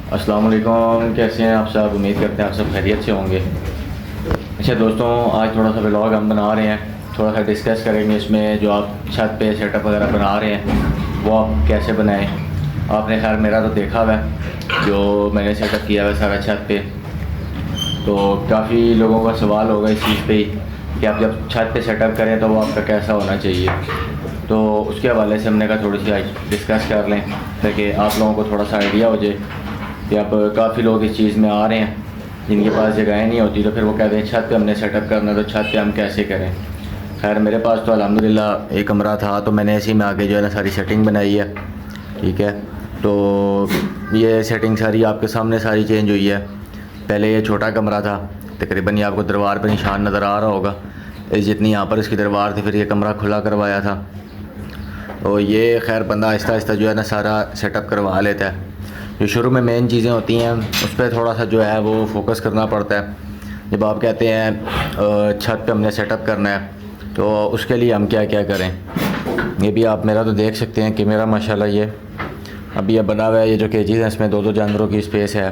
अस्सलाम वालेकुम, कैसे हैं आप सब। उम्मीद करते हैं आप सब खैरियत से होंगे। अच्छा दोस्तों, आज थोड़ा सा व्लॉग हम बना रहे हैं, थोड़ा सा डिस्कस करेंगे इसमें। जो आप छत पे सेटअप वगैरह बना रहे हैं वो आप कैसे बनाएं। आपने खैर मेरा तो देखा हुआ है जो मैंने सेटअप किया हुआ है सारा छत पे। तो काफ़ी लोगों का सवाल होगा इस चीज़ पे ही कि आप जब छत पे सेटअप करें तो वो आपका कैसा होना चाहिए। तो उसके हवाले से हमने कहा थोड़ी सी आज डिस्कस कर लें ताकि आप लोगों को थोड़ा सा आइडिया हो जाए कि अब काफ़ी लोग इस चीज़ में आ रहे हैं जिनके पास जगह नहीं होती, तो फिर वो कहते हैं छत पे हमने सेटअप करना है तो छत पे हम कैसे करें। खैर मेरे पास तो अल्हम्दुलिल्लाह एक कमरा था तो मैंने इसी में आके जो है ना सारी सेटिंग बनाई है। ठीक है, तो ये सेटिंग सारी आपके सामने सारी चेंज हुई है। पहले ये छोटा कमरा था, तकरीबन ये आपको दरबार पर निशान नज़र आ रहा होगा, इस जितनी यहाँ पर इसकी दरबार थी। फिर ये कमरा खुला करवाया था। तो ये खैर बंदा आहिस्ता आहिस्ता जो है ना सारा सेटअप करवा लेता है। जो शुरू में मेन चीज़ें होती हैं उस पर थोड़ा सा जो है वो फोकस करना पड़ता है। जब आप कहते हैं छत पे हमने सेटअप करना है तो उसके लिए हम क्या क्या करें। ये भी आप मेरा तो देख सकते हैं कि मेरा माशाल्लाह ये अभी ये बना हुआ है। ये जो केजेस हैं इसमें 2-2 जानवरों की स्पेस है।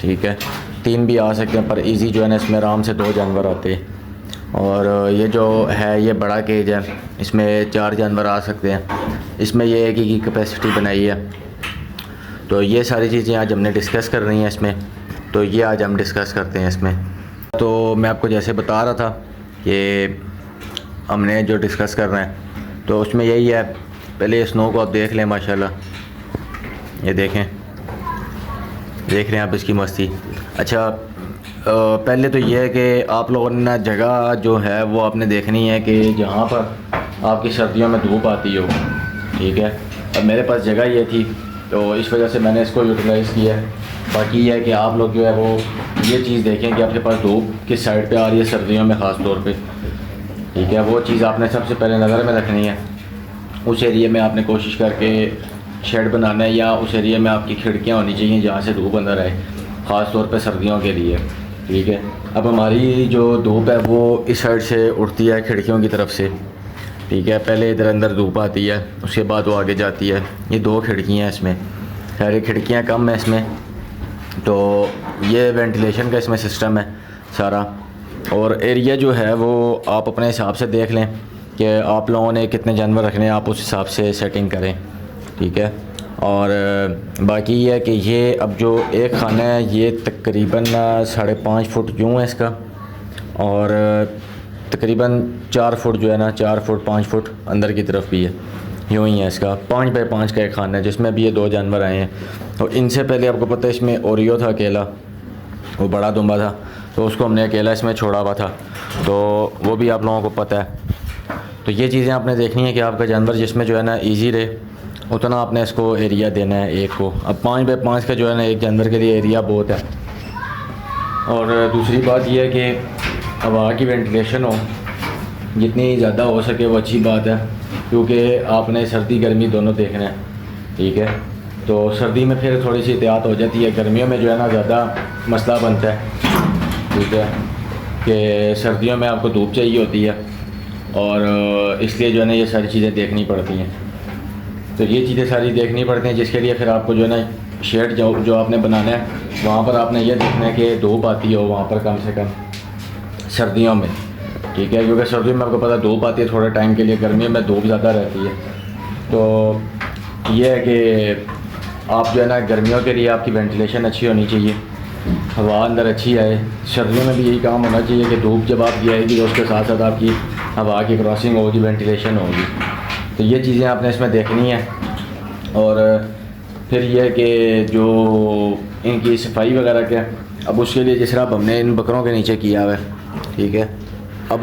ठीक है, 3 भी आ सकते हैं पर इजी जो है ना इसमें आराम से 2 जानवर आते हैं। और ये जो है ये बड़ा केज है, इसमें 4 जानवर आ सकते हैं। इसमें ये एक ही की कैपेसिटी बनाई है। तो ये सारी चीज़ें आज हमने डिस्कस कर रही हैं इसमें, तो ये आज हम डिस्कस करते हैं इसमें। तो मैं आपको जैसे बता रहा था कि हमने जो डिस्कस करना है तो उसमें यही है। पहले स्नो को आप देख लें, माशाल्लाह ये देखें, देख रहे हैं आप इसकी मस्ती। अच्छा, पहले तो ये है कि आप लोगों ने ना जगह जो है वो आपने देखनी है कि जहाँ पर आपकी सर्दियों में धूप आती हो। ठीक है, अब मेरे पास जगह ये थी तो इस वजह से मैंने इसको यूटिलाइज़ किया है। बाकी ये है कि आप लोग जो है वो ये चीज़ देखें कि आपके पास धूप किस साइड पे आ रही है सर्दियों में ख़ास तौर पे। ठीक है, वो चीज़ आपने सबसे पहले नज़र में रखनी है। उस एरिए में आपने कोशिश करके शेड बनाना है या उस एरिए में आपकी खिड़कियाँ होनी चाहिए जहाँ से धूप अंदर आए, ख़ास तौर पे सर्दियों के लिए। ठीक है, अब हमारी जो धूप है वो इस साइड से उठती है खिड़कियों की तरफ से। ठीक है, पहले इधर अंदर धूप आती है, उसके बाद वो आगे जाती है। ये 2 खिड़कियाँ हैं इसमें, खैर खिड़कियाँ कम है इसमें। तो ये वेंटिलेशन का इसमें सिस्टम है सारा। और एरिया जो है वो आप अपने हिसाब से देख लें कि आप लोगों ने कितने जानवर रखने हैं, आप उस हिसाब से सेटिंग करें। ठीक है, और बाकी ये है कि ये अब जो एक खाना है ये तकरीबन 5.5 फुट यूँ है इसका, और तकरीबन 4 फुट जो है ना 4 फुट 5 फुट अंदर की तरफ भी है, यूँ ही है इसका। 5 बाई 5 का एक खाना है जिसमें भी ये 2 जानवर आए हैं। तो इनसे पहले आपको पता है इसमें ओरियो था अकेला, वो बड़ा दुम्बा था, तो उसको हमने अकेला इसमें छोड़ा हुआ था, तो वो भी आप लोगों को पता है। तो ये चीज़ें आपने देखनी है कि आपका जानवर जिसमें जो है ना ईजी रहे उतना आपने इसको एरिया देना है एक को। अब 5 बाई 5 का जो है ना एक जानवर के लिए एरिया बहुत है। और दूसरी बात यह है कि हवा की वेंटिलेशन हो जितनी ज़्यादा हो सके वो अच्छी बात है, क्योंकि आपने सर्दी गर्मी दोनों देखना है। ठीक है, तो सर्दी में फिर थोड़ी सी एहतियात हो जाती है, गर्मियों में जो है ना ज़्यादा मसला बनता है। ठीक है, कि सर्दियों में आपको धूप चाहिए होती है और इसलिए जो है ना ये सारी चीज़ें देखनी पड़ती हैं। तो ये चीज़ें सारी देखनी पड़ती हैं जिसके लिए फिर आपको जो है ना शेड जो आपने बनाना है वहाँ पर आपने ये देखना है कि धूप आती हो वहाँ पर कम से कम सर्दियों में। ठीक है, क्योंकि सर्दियों में आपको पता धूप आती है थोड़े टाइम के लिए, गर्मियों में धूप ज़्यादा रहती है। तो ये है कि आप जो है ना गर्मियों के लिए आपकी वेंटिलेशन अच्छी होनी चाहिए, हवा अंदर अच्छी आए। सर्दियों में भी यही काम होना चाहिए कि धूप जब आपकी आएगी तो उसके साथ साथ आपकी हवा की क्रॉसिंग होगी, वेंटिलेशन होगी। तो ये चीज़ें आपने इसमें देखनी है। और फिर यह है कि जो इनकी सफाई वगैरह क्या, अब उसके लिए जिस तरह अब हमने इन बकरों के नीचे किया हुआ है। ठीक है, अब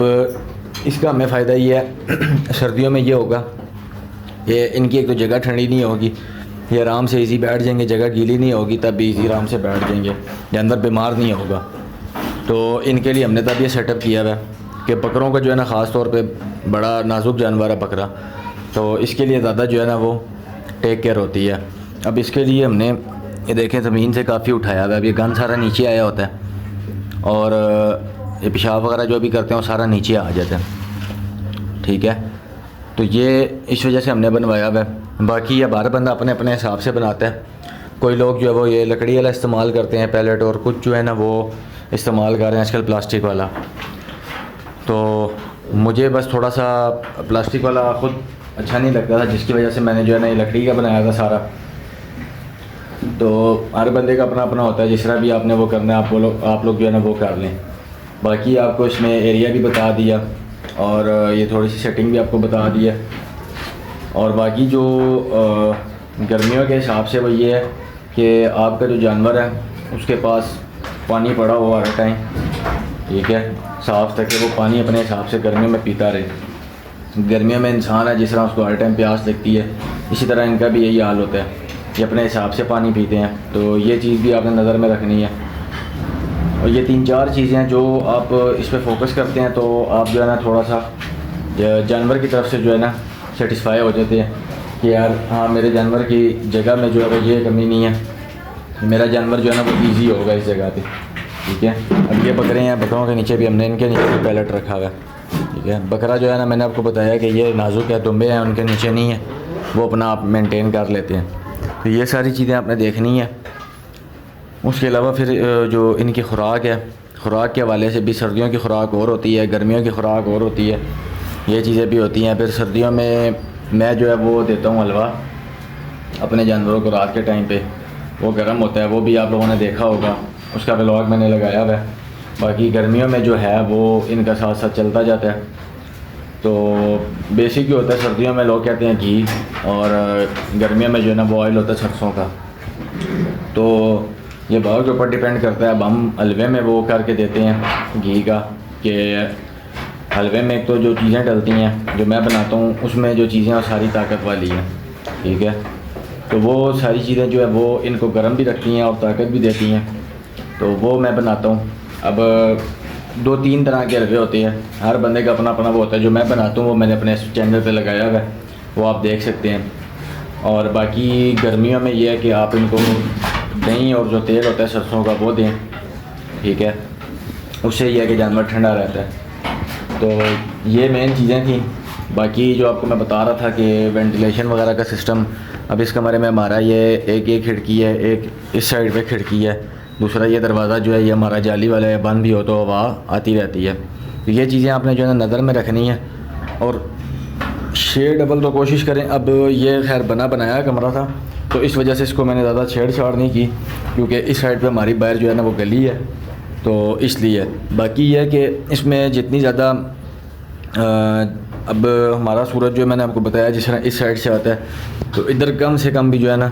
इसका हमें फ़ायदा ये है सर्दियों में ये होगा, ये इनकी एक तो जगह ठंडी नहीं होगी, ये आराम से इजी बैठ जाएंगे, जगह गीली नहीं होगी तब भी इजी आराम से बैठ जाएंगे, जानवर बीमार नहीं होगा। तो इनके लिए हमने तब ये सेटअप किया हुआ है कि बकरों का जो है ना ख़ास तौर पे बड़ा नाजुक जानवर है बकरा, तो इसके लिए ज़्यादा जो है ना वो टेक केयर होती है। अब इसके लिए हमने ये देखें ज़मीन से काफ़ी उठाया हुआ है। अब ये गंद सारा नीचे आया होता है और ये पेशाब वगैरह जो भी करते हैं वो सारा नीचे आ जाता है। ठीक है, तो ये इस वजह से हमने बनवाया हुआ है। बाकी ये बार बंदा अपने अपने हिसाब से बनाता है। कोई लोग जो है वो ये लकड़ी वाला इस्तेमाल करते हैं पैलेट, और कुछ जो है ना वो इस्तेमाल कर रहे हैं आजकल प्लास्टिक वाला। तो मुझे बस थोड़ा सा प्लास्टिक वाला ख़ुद अच्छा नहीं लगता था, जिसकी वजह से मैंने जो है ना ये लकड़ी का बनाया था सारा। तो हर बंदे का अपना अपना होता है, जिस तरह भी आपने वो करना है आप लोग जो है ना वो कर लें। बाकी आपको इसमें एरिया भी बता दिया और ये थोड़ी सी सेटिंग भी आपको बता दी है। और बाकी जो गर्मियों के हिसाब से वो ये है कि आपका जो जानवर है उसके पास पानी पड़ा हुआ हर टाइम, ठीक है, साफ़ ताकि वो पानी अपने हिसाब से गर्मियों में पीता रहे। गर्मियों में इंसान है, जिस तरह उसको हर टाइम प्यास लगती है, इसी तरह इनका भी यही हाल होता है, ये अपने हिसाब से पानी पीते हैं। तो ये चीज़ भी आपने नज़र में रखनी है। और ये 3-4 चीज़ें हैं जो आप इस पर फोकस करते हैं तो आप जो है ना थोड़ा सा जानवर की तरफ से जो है ना सेटिस्फाई हो जाते हैं कि यार हाँ, मेरे जानवर की जगह में जो है ये कमी नहीं है, मेरा जानवर जो है ना वो ईजी होगा इस जगह पे, ठीक है। अब ये बकरे हैं, बकरों के नीचे भी हमने इनके नीचे भी पैलेट रखा हुआ है, ठीक है। बकरा जो है ना मैंने आपको बताया कि ये नाजुक है, दुम्बे हैं, उनके नीचे नहीं है, वो अपना आप मेंटेन कर लेते हैं। तो ये सारी चीज़ें आपने देखनी है। उसके अलावा फिर जो इनकी खुराक है, खुराक के हवाले से भी सर्दियों की खुराक और होती है, गर्मियों की खुराक और होती है, ये चीज़ें भी होती हैं। फिर सर्दियों में मैं जो है वो देता हूँ हलवा अपने जानवरों को रात के टाइम पे, वो गर्म होता है, वो भी आप लोगों ने देखा होगा, उसका व्लॉग मैंने लगाया हुआ है। बाकी गर्मियों में जो है वो इनका साथ साथ चलता जाता है। तो बेसिक ही होता है, सर्दियों में लोग कहते हैं घी, और गर्मियों में जो है ना वो ऑयल होता है सरसों का। तो ये बहुत के ऊपर डिपेंड करता है। अब हम हलवे में वो करके देते हैं घी का, कि हलवे में एक तो जो चीज़ें डलती हैं जो मैं बनाता हूँ उसमें जो चीज़ें वो सारी ताकत वाली हैं, ठीक है। तो वो सारी चीज़ें जो है वो इनको गर्म भी रखती हैं और ताकत भी देती हैं, तो वो मैं बनाता हूँ। अब 2-3 तरह के हलवे होते हैं, हर बंदे का अपना अपना वो होता है। जो मैं बनाता हूँ वो मैंने अपने चैनल पे लगाया हुआ है, वो आप देख सकते हैं। और बाकी गर्मियों में ये है कि आप इनको दही और जो तेल होता है सरसों का वो दें, ठीक है, उससे ये है कि जानवर ठंडा रहता है। तो ये मेन चीज़ें थी। बाकी जो आपको मैं बता रहा था कि वेंटिलेशन वगैरह का सिस्टम, अब इस कमरे में हमारा ये खिड़की है, एक इस साइड पे खिड़की है, दूसरा ये दरवाज़ा जो है ये हमारा जाली वाला है, बंद भी हो तो हवा आती रहती है। तो ये चीज़ें आपने जो है ना नज़र में रखनी है। और शेड डबल तो कोशिश करें। अब ये खैर बनाया कमरा था, तो इस वजह से इसको मैंने ज़्यादा छेड़छाड़ नहीं की, क्योंकि इस साइड पे हमारी बाहर जो है ना वो गली है, तो इसलिए। बाकी ये है कि इसमें जितनी ज़्यादा अब हमारा सूरज जो मैंने आपको बताया जिस तरह इस साइड से आता है, तो इधर कम से कम भी जो है ना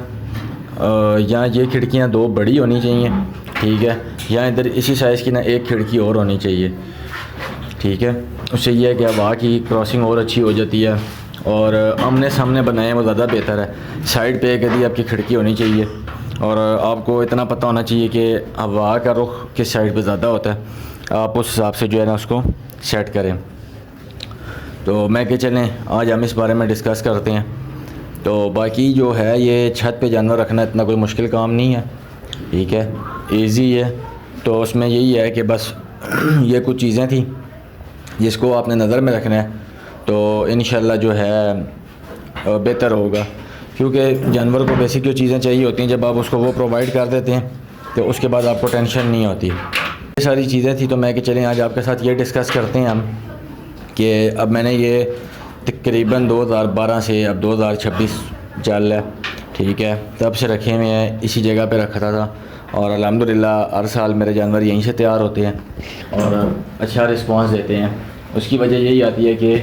यहाँ ये खिड़कियाँ 2 बड़ी होनी चाहिए, ठीक है। यहाँ इधर इसी साइज़ की ना एक खिड़की और होनी चाहिए, ठीक है। उससे ये है कि हवा की क्रॉसिंग और अच्छी हो जाती है। और आमने सामने बनाए वो ज़्यादा बेहतर है। साइड पे एक आधी आपकी खिड़की होनी चाहिए, और आपको इतना पता होना चाहिए कि हवा का रुख किस साइड पे ज़्यादा होता है, आप उस हिसाब से जो है ना उसको सेट करें। तो मैं कि चलें आज हम इस बारे में डिस्कस करते हैं। तो बाकी जो है ये छत पे जानवर रखना इतना कोई मुश्किल काम नहीं है, ठीक है, इजी है। तो उसमें यही है कि बस ये कुछ चीज़ें थी जिसको आपने नज़र में रखना है, तो इंशाल्लाह जो है बेहतर होगा। क्योंकि जानवर को बेसिक जो चीज़ें चाहिए होती हैं, जब आप उसको वो प्रोवाइड कर देते हैं तो उसके बाद आपको टेंशन नहीं होती। ये सारी चीज़ें थी, तो मैं कि चलें आज आपके साथ ये डिस्कस करते हैं हम कि अब मैंने ये तकरीबन 2012 से अब 2026 चल रहा है, ठीक है, तब से रखे हुए हैं, इसी जगह पे रखा था। और अल्हम्दुलिल्लाह हर साल मेरे जानवर यहीं से तैयार होते हैं और अच्छा रिस्पांस देते हैं। उसकी वजह यही आती है कि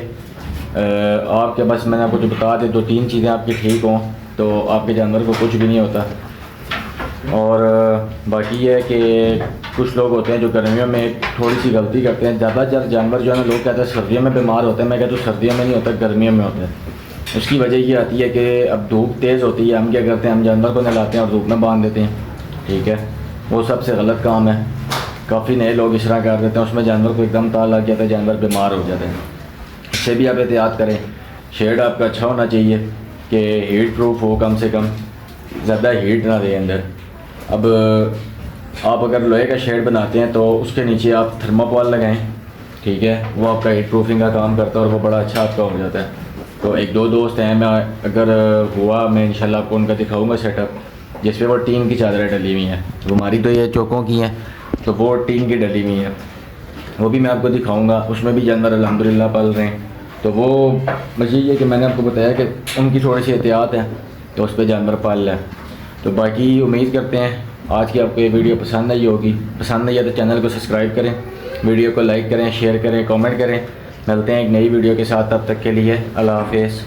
आपके बस मैंने आपको जो बता दें 2-3 चीज़ें आपकी ठीक हों तो आपके जानवर को कुछ भी नहीं होता। और बाकी ये है कि कुछ लोग होते हैं जो गर्मियों में थोड़ी सी गलती करते हैं। ज़्यादातर जानवर जो है ना लोग कहते हैं सर्दियों में बीमार होते हैं, मैं कहता हूँ सर्दियों में नहीं होता, गर्मियों में होता है। उसकी वजह ये आती है कि अब धूप तेज़ होती है, हम क्या करते हैं, हम जानवर को नहलाते हैं और धूप में बांध देते हैं, ठीक है, वो सबसे गलत काम है। काफ़ी नए लोग इस तरह कर देते हैं, उसमें जानवर को एकदम ताल लग जाता है, जानवर बीमार हो जाते हैं। इससे भी आप एहतियात करें। शेड आपका अच्छा होना चाहिए कि हीट प्रूफ हो, कम से कम ज़्यादा हीट ना दे अंदर। अब आप अगर लोहे का शेड बनाते हैं तो उसके नीचे आप थर्माकोल लगाएं, ठीक है, वो आपका हीट प्रूफिंग का काम करता है और वो बड़ा अच्छा आपका हो जाता है। तो 1-2 दोस्त हैं, मैं अगर हुआ मैं इंशाल्लाह आपको उनका दिखाऊंगा सेटअप, जिस पे वो टीन की चादरें डली हुई हैं। वो हमारी तो ये चौकों की हैं, तो वो टीन की डली हुई है, वो भी मैं आपको दिखाऊंगा। उसमें भी जानवर अल्हम्दुलिल्लाह पल रहे हैं। तो वो बस ये है कि मैंने आपको बताया कि उनकी थोड़ी सी एहतियात है, तो उस पर जानवर पाल रहा है। तो बाकी उम्मीद करते हैं आज की आपको ये वीडियो पसंद आई होगी। पसंद आई है तो चैनल को सब्सक्राइब करें, वीडियो को लाइक करें, शेयर करें, कमेंट करें। मिलते हैं एक नई वीडियो के साथ, तब तक के लिए अल्लाह हाफिज़।